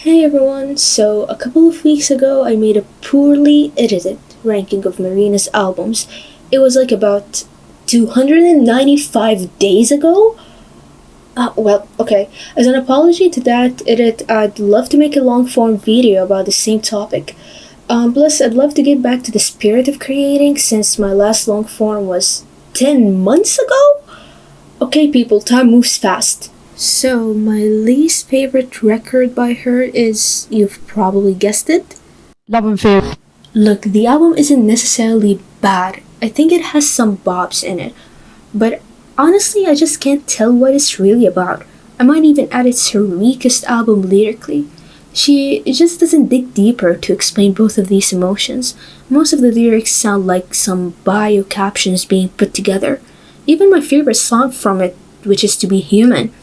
Hey everyone, so a couple of weeks ago I made a poorly edited ranking of Marina's albums. It was like about 295 days ago? Okay. As an apology to that edit, I'd love to make a long form video about the same topic. Plus, I'd love to get back to the spirit of creating since my last long form was 10 months ago? Okay, people, time moves fast. So, my least favorite record by her is, you've probably guessed it. Love and Fear. Look, the album isn't necessarily bad. I think it has some bops in it. But honestly, I just can't tell what it's really about. I might even add it's her weakest album lyrically. She just doesn't dig deeper to explain both of these emotions. Most of the lyrics sound like some bio captions being put together. Even my favorite song from it, which is To Be Human,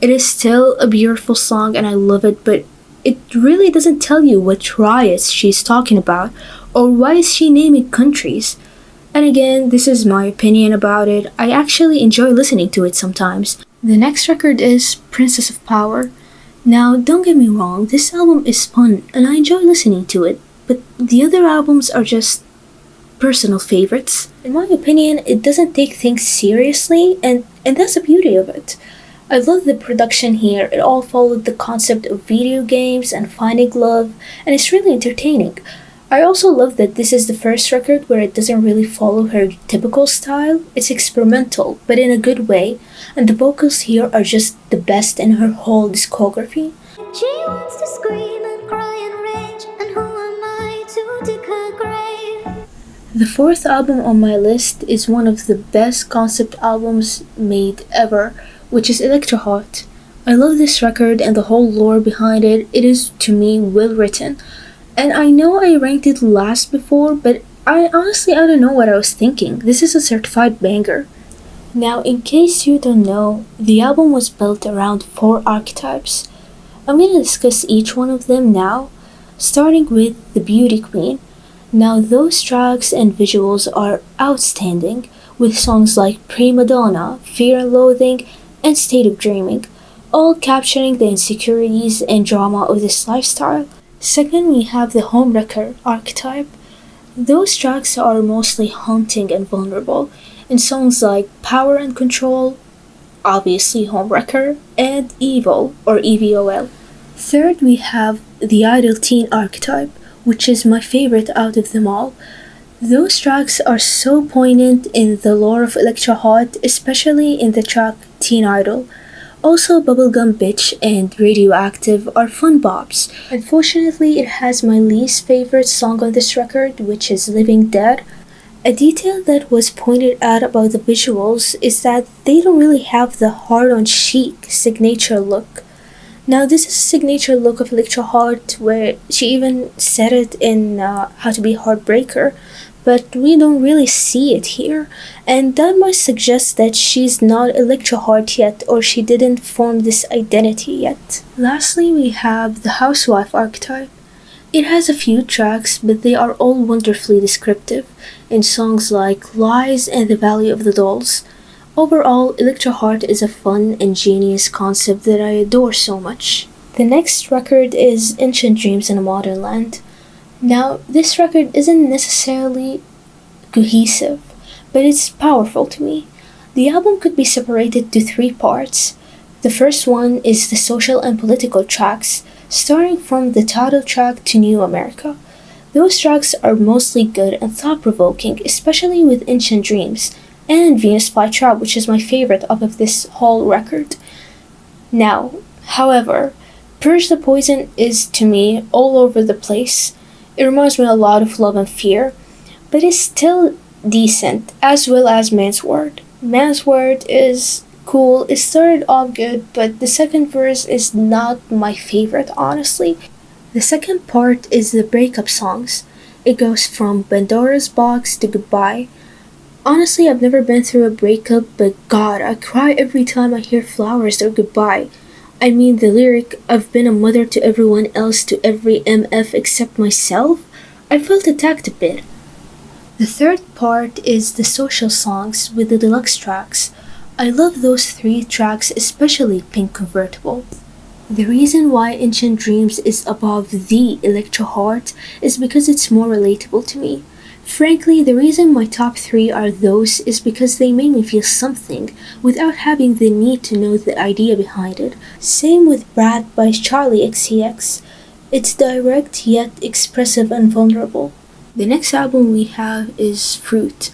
it is still a beautiful song and I love it, but it really doesn't tell you what riots she's talking about or why is she naming countries. And again, this is my opinion about it. I actually enjoy listening to it sometimes. The next record is Princess of Power. Now, don't get me wrong, this album is fun and I enjoy listening to it, but the other albums are just personal favorites. In my opinion, it doesn't take things seriously and that's the beauty of it. I love the production here. It all followed the concept of video games and finding love, and it's really entertaining. I also love that this is the first record where it doesn't really follow her typical style. It's experimental, but in a good way, and the vocals here are just the best in her whole discography. She wants to scream and cry and rage, and who am I to dig her grave? The fourth album on my list is one of the best concept albums made ever, which is Electro Heart. I love this record and the whole lore behind it. It is, to me, well written. And I know I ranked it last before, but I don't know what I was thinking. This is a certified banger. Now, in case you don't know, the album was built around four archetypes. I'm gonna discuss each one of them now, starting with the Beauty Queen. Now, those tracks and visuals are outstanding, with songs like Prima Donna, Fear and Loathing, and State of Dreaming, all capturing the insecurities and drama of this lifestyle. Second, we have the homewrecker archetype. Those tracks are mostly haunting and vulnerable, in songs like Power and Control, obviously Homewrecker, and Evil or EVOL. Third, we have the idle teen archetype, which is my favorite out of them all. Those tracks are so poignant in the lore of Electro Heart, especially in the track Teen Idol. Also, Bubblegum Bitch and Radioactive are fun bops. Unfortunately, it has my least favorite song on this record, which is Living Dead. A detail that was pointed out about the visuals is that they don't really have the hard-on chic signature look. Now, this is a signature look of Electro Heart where she even said it in How to Be a Heartbreaker, but we don't really see it here, and that might suggest that she's not Electro Heart yet or she didn't form this identity yet. Lastly, we have the housewife archetype. It has a few tracks, but they are all wonderfully descriptive in songs like Lies and The Valley of the Dolls. Overall, Electro Heart is a fun and genius concept that I adore so much. The next record is Ancient Dreams in a Modern Land. Now, this record isn't necessarily cohesive, but it's powerful to me. The album could be separated to three parts. The first one is the social and political tracks, starting from the title track to New America. Those tracks are mostly good and thought-provoking, especially with Ancient Dreams, and Venus Flytrap, which is my favorite of this whole record. Now, however, Purge the Poison is, to me, all over the place. It reminds me a lot of Love and Fear, but it's still decent, as well as Man's Word. Man's Word is cool. It started off good, but the second verse is not my favorite, honestly. The second part is the breakup songs. It goes from Pandora's Box to Goodbye. Honestly, I've never been through a breakup, but God, I cry every time I hear Flowers or Goodbye. I mean, the lyric, I've been a mother to everyone else, to every MF except myself, I felt attacked a bit. The third part is the social songs with the deluxe tracks. I love those three tracks, especially Pink Convertible. The reason why Ancient Dreams is above the Electro Heart is because it's more relatable to me. Frankly, the reason my top 3 are those is because they made me feel something without having the need to know the idea behind it. Same with Brat by Charlie XCX. It's direct yet expressive and vulnerable. The next album we have is Fruit.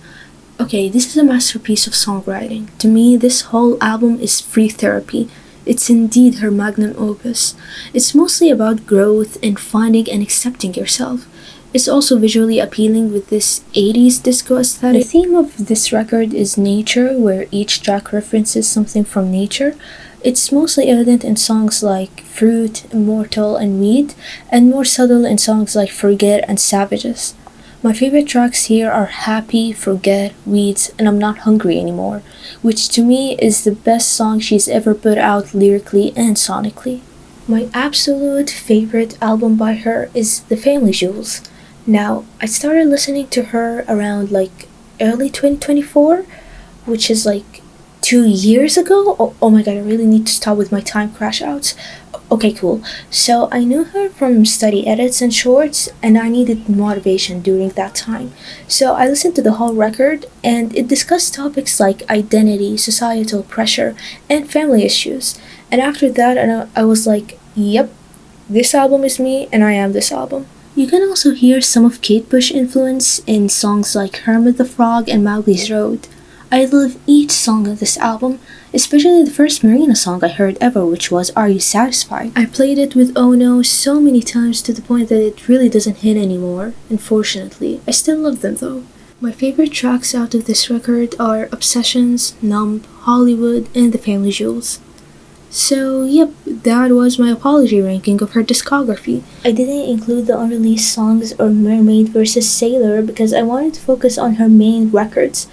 Okay, this is a masterpiece of songwriting. To me, this whole album is free therapy. It's indeed her magnum opus. It's mostly about growth and finding and accepting yourself. It's also visually appealing with this 80s disco aesthetic. The theme of this record is nature, where each track references something from nature. It's mostly evident in songs like Fruit, Immortal, and Weed, and more subtle in songs like Forget and Savages. My favorite tracks here are Happy, Forget, Weeds, and I'm Not Hungry Anymore, which to me is the best song she's ever put out lyrically and sonically. My absolute favorite album by her is The Family Jewels. Now, I started listening to her around like early 2024, which is like 2 years ago. Oh my god, I really need to stop with my time crash outs. Okay, cool. So I knew her from study edits and shorts, and I needed motivation during that time. So I listened to the whole record, and it discussed topics like identity, societal pressure, and family issues. And after that, I was like, yep, this album is me, and I am this album. You can also hear some of Kate Bush influence in songs like Hermit the Frog and Mowgli's Road. I love each song of this album, especially the first Marina song I heard ever, which was Are You Satisfied? I played it with Oh No so many times to the point that it really doesn't hit anymore, unfortunately. I still love them though. My favorite tracks out of this record are Obsessions, Numb, Hollywood, and The Family Jewels. So, yep, that was my apology ranking of her discography. I didn't include the unreleased songs or Mermaid vs. Sailor because I wanted to focus on her main records.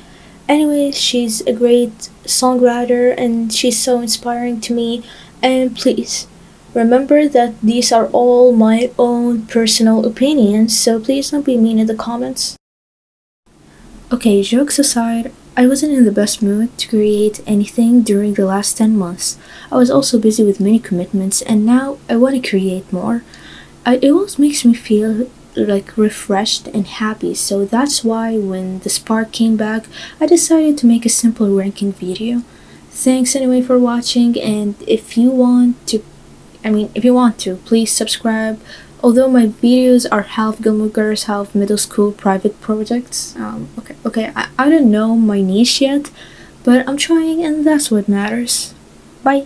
Anyways, she's a great songwriter and she's so inspiring to me. And please, remember that these are all my own personal opinions, so please don't be mean in the comments. Okay, jokes aside, I wasn't in the best mood to create anything during the last 10 months. I was also busy with many commitments and now I want to create more. It always makes me feel like refreshed and happy, so that's why when the spark came back, I decided to make a simple ranking video. Thanks anyway for watching, and if you want to, please subscribe. Although my videos are half Gilmore Girls, half middle school private projects. I don't know my niche yet, but I'm trying and that's what matters. Bye!